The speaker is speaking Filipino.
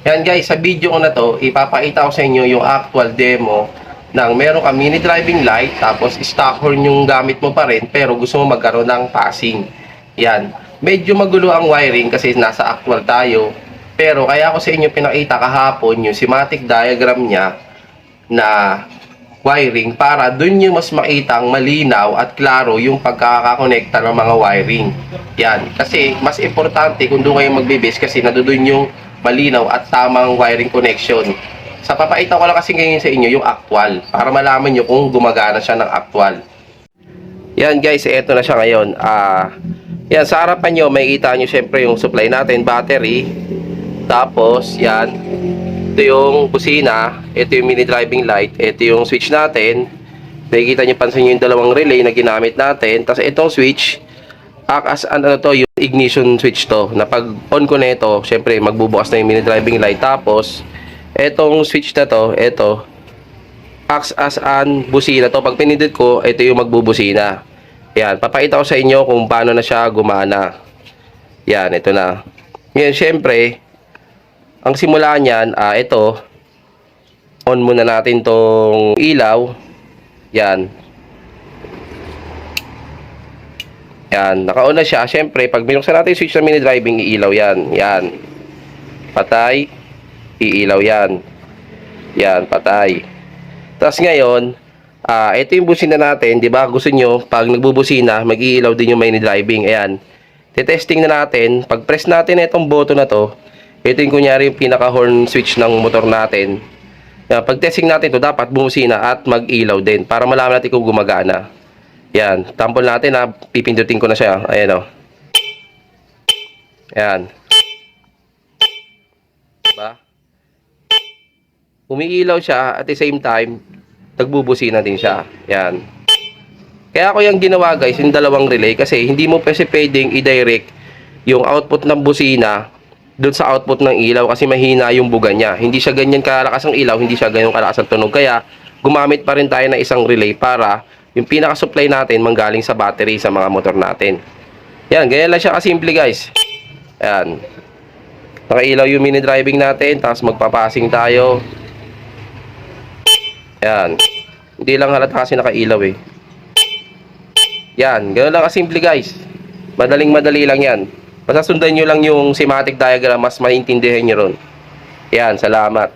Yan guys, sa video ko na to, ipapakita ko sa inyo yung actual demo ng meron ka mini driving light, tapos stock horn yung gamit mo pa rin, pero gusto mo magkaroon ng passing. Yan. Medyo magulo ang wiring kasi nasa actual tayo. Pero kaya ko sa inyo pinakita kahapon yung schematic diagram niya na wiring para dun yung mas makitang malinaw at klaro yung pagkakakonekta ng mga wiring. Yan. Kasi mas importante kung doon kayo magbe-base kasi nadudun yung malinaw at tamang wiring connection. Sa papakita ko lang kasi ngayon sa inyo yung actual para malaman nyo kung gumagana siya ng actual. Yan guys, eto na siya ngayon. Yan, sa harapan nyo, may kita nyo syempre yung supply natin, battery. Tapos, yan. Ito yung busina. Ito yung mini driving light. Ito yung switch natin. Nakikita nyo, pansin nyo yung dalawang relay na ginamit natin. Tapos itong switch, act as ano to, yung ignition switch to. Na pag on ko na ito, syempre magbubukas na yung mini driving light. Tapos, etong switch na to, ito, acts as an busina to. Pag pinindot ko, ito yung magbubusina. Yan, papakita ko sa inyo kung paano na siya gumana. Yan, ito na. Ngayon, syempre, ang simula niyan, ito, on muna natin tong ilaw. Yan. Yan, naka-on na siya. Syempre, pag binuksan natin yung switch ng mini driving, iilaw yan. Yan. Patay. Iilaw yan. Yan, patay. Tapos ngayon, ito yung busina natin, di ba? Gusto nyo, pag nagbubusina, mag-iilaw din yung mini driving. Ayan. Tetesting na natin. Pag press natin itong button na to, ito yung kunyari yung pinaka-horn switch ng motor natin. Yan, pag testing natin ito, dapat bumusina at mag-ilaw din para malaman natin kung gumagana. Yan. Sample natin na pipindutin ko na siya. Ayan o. Ayan. Diba? Umiilaw siya at the same time, nagbubusina din siya. Yan. Kaya ako yung ginawa guys, yung dalawang relay kasi hindi mo kasi pwedeng i-direct yung output ng busina doon sa output ng ilaw kasi mahina yung buga niya. Hindi siya ganyan kalakas ang ilaw, hindi siya ganyan kalakas ang tunog. Kaya gumamit pa rin tayo ng isang relay para yung pinaka-supply natin manggaling sa battery sa mga motor natin. Yan, ganyan lang siya kasimple guys. Yan. Nakailaw yung mini driving natin, tapos magpapassing tayo. Yan. Hindi lang halata kasi nakailaw eh. Yan. Ganoon lang kasimple guys. Madaling-madali lang yan. Basta sundan nyo lang yung schematic diagram, mas maintindihan nyo ron. Yan. Salamat.